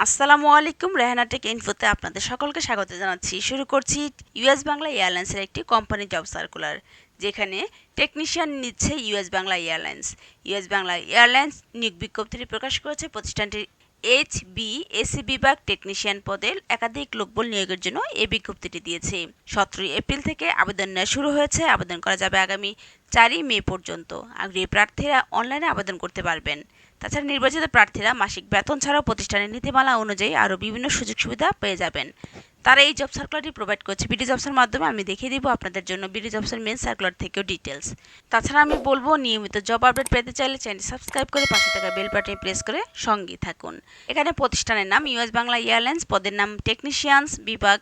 আসসালামু আলাইকুম, রেহানা টেক ইনফোতে আপনাদের সকলকে স্বাগত জানাচ্ছি। শুরু করছি ইউএস বাংলা এয়ারলাইন্সের একটি কোম্পানি জব সার্কুলার, যেখানে টেকনিশিয়ান নিচ্ছে US Bangla airlines. US Bangla airlines নিয়োগ বিজ্ঞপ্তিটি প্রকাশ করেছে। প্রতিষ্ঠানটির HBAC বিভাগ টেকনিশিয়ান পদে একাধিক লোকবল নিয়োগের জন্য এই বিজ্ঞপ্তিটি দিয়েছে। 17 এপ্রিল থেকে আবেদন নেওয়া শুরু হয়েছে। আবেদন করা যাবে আগামী 4 মে পর্যন্ত। আগ্রহী প্রার্থীরা অনলাইনে আবেদন করতে পারবেন। তাছাড়া নির্বাচিত প্রার্থীরা মাসিক বেতন ছাড়াও প্রতিষ্ঠানের নীতিমালা অনুযায়ী আরও বিভিন্ন সুযোগ সুবিধা পেয়ে যাবেন। তারা এই জব সার্কুলারটি প্রোভাইড করছে বিডি জবসের মাধ্যমে। আমি দেখিয়ে দিব আপনাদের জন্য বিডি জবসের মেন সার্কুলার থেকেও ডিটেলস। তাছাড়া আমি বলবো, নিয়মিত জব আপডেট পেতে চাইলে চ্যানেলটি সাবস্ক্রাইব করে পাশে থাকা বেল বাটনে প্রেস করে সঙ্গী থাকুন। এখানে প্রতিষ্ঠানের নাম ইউএস বাংলা এয়ারলাইন্স, পদের নাম টেকনিশিয়ানস, বিভাগ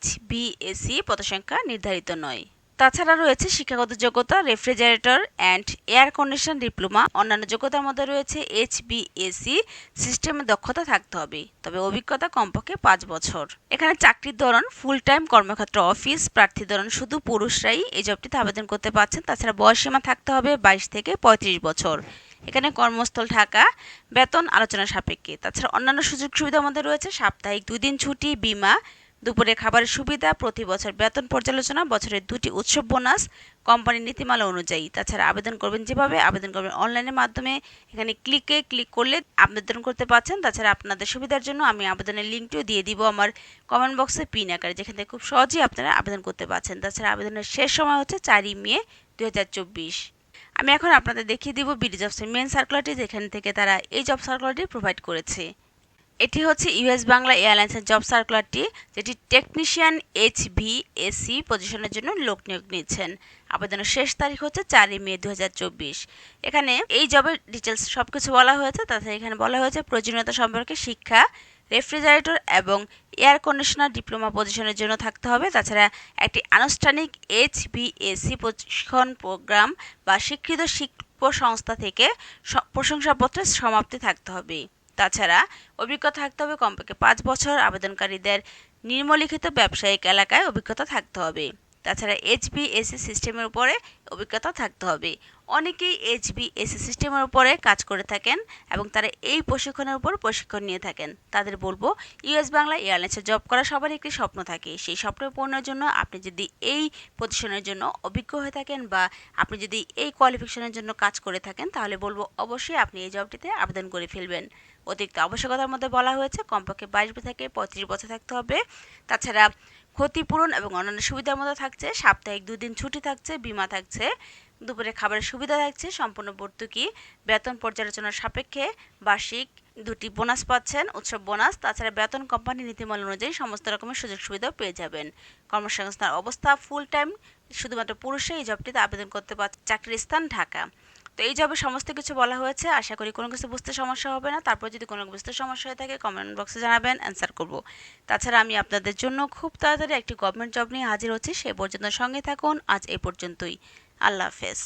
HBAC, পদসংখ্যা নির্ধারিত নয়। তাছাড়া রয়েছে শিক্ষাগত যোগ্যতা refrigerator and air condition diploma. অন্যান্য যোগ্যতার মধ্যে রয়েছে HBAC সিস্টেমে দক্ষতা থাকতে হবে, তবে অভিজ্ঞতা কমপক্ষে 5 বছর। এখানে চাকরির ধরন ফুল টাইম কর্মক্ষেত্র অফিস। প্রার্থী ধরন শুধু পুরুষরাই এই জবটিতে আবেদন করতে পারছেন। তাছাড়া বয়সসীমা থাকতে হবে 22 থেকে 35 বছর। এখানে কর্মস্থল ঢাকা, বেতন আলোচনা সাপেক্ষে। তাছাড়া অন্যান্য সুযোগ সুবিধার মধ্যে রয়েছে সাপ্তাহিক 2 দিন ছুটি, বীমা, দুপুরে খাবারের সুবিধা, প্রতি বছর বেতন পর্যালোচনা, বছরের 2টি উৎসব বোনাস কোম্পানির নীতিমালা অনুযায়ী। তাছাড়া আবেদন করবেন যেভাবে, আবেদন করবেন অনলাইনের মাধ্যমে। এখানে ক্লিক করলে আবেদন করতে পারছেন। তাছাড়া আপনাদের সুবিধার জন্য আমি আবেদনের লিঙ্কটিও দিয়ে দিব আমার কমেন্ট বক্সে পিন আকারে, যেখান থেকে খুব সহজেই আপনারা আবেদন করতে পারছেন। তাছাড়া আবেদনের শেষ সময় হচ্ছে 4 মে 2024। আমি এখন আপনাদের দেখিয়ে দিব বিডি জবসের মেন সার্কুলারটি, যেখান থেকে তারা এই জব সার্কুলারটি প্রোভাইড করেছে। এটি হচ্ছে ইউএস বাংলা এয়ারলাইন্সের জব সার্কুলারটি, যেটি টেকনিশিয়ান HBAC পজিশনের জন্য লোক নিয়োগ নিচ্ছেন। আবেদনের শেষ তারিখ হচ্ছে 4 মে 2024। এখানে এই জবের ডিটেলস সব কিছু বলা হয়েছে। তাছাড়া এখানে বলা হয়েছে প্রয়োজনীয়তা সম্পর্কে শিক্ষা রেফ্রিজারেটর এবং এয়ার কন্ডিশনার ডিপ্লোমা পজিশনের জন্য থাকতে হবে। তাছাড়া একটি আনুষ্ঠানিক HBAC প্রশিক্ষণ প্রোগ্রাম বা স্বীকৃত শিল্প সংস্থা থেকে প্রশংসাপত্রের সমাপ্তি থাকতে হবে। তাছাড়া অভিজ্ঞতা থাকতে হবে কমপক্ষে 5 বছর। আবেদনকারীদের নিম্নলিখিত ব্যবসায়িক এলাকায় অভিজ্ঞতা থাকতে হবে। তাছাড়া HBAC সিস্টেমের উপরে অভিজ্ঞতা থাকতে হবে। অনেকেই HBAC সিস্টেমের উপরে কাজ করে থাকেন এবং তারা এই প্রশিক্ষণের উপর প্রশিক্ষণ নিয়ে থাকেন। তাদের বলবো, ইউএস বাংলা এয়ারলাইন্সে জব করা সবার একটি স্বপ্ন থাকে। সেই স্বপ্ন পূরণের জন্য আপনি যদি এই পজিশনের জন্য অভিজ্ঞ হয়ে থাকেন বা আপনি যদি এই কোয়ালিফিকেশনের জন্য কাজ করে থাকেন, তাহলে বলবো অবশ্যই আপনি এই জবটিতে আবেদন করে ফেলবেন। অতিরিক্ত আবশ্যকতার মধ্যে বলা হয়েছে কমপক্ষে 22 থেকে 35 বছর থাকতে হবে। তাছাড়া ক্ষতিপূরণ এবং অন্যান্য সুবিধার মধ্যে থাকছে সাপ্তাহিক 2 দিন ছুটি থাকছে, বীমা থাকছে, দুপুরে খাবারের সুবিধা থাকছে, সম্পূর্ণ ভর্তুকি, বেতন পর্যালোচনার সাপেক্ষে বার্ষিক 2টি বোনাস পাচ্ছেন, উৎসব বোনাস। তাছাড়া বেতন কোম্পানির নীতিমালা অনুযায়ী সমস্ত রকমের সুযোগ সুবিধাও পেয়ে যাবেন। কর্মসংস্থান অবস্থা ফুল টাইম, শুধুমাত্র পুরুষরাই এই জবটিতে আবেদন করতে পারছে। চাকরির স্থান ঢাকা। তো এই জবে সমস্ত কিছু বলা হয়েছে। আশা করি কোনো কিছু বুঝতে সমস্যা হবে না। তারপর যদি কোনো বুঝতে সমস্যা হয়ে থাকে কমেন্ট বক্সে জানাবেন, অ্যান্সার করব। তাছাড়া আমি আপনাদের জন্য খুব তাড়াতাড়ি একটি গভর্নমেন্ট জব নিয়ে হাজির হচ্ছি। সে পর্যন্ত সঙ্গে থাকুন। আজ এই পর্যন্তই। আল্লাহ হাফেজ।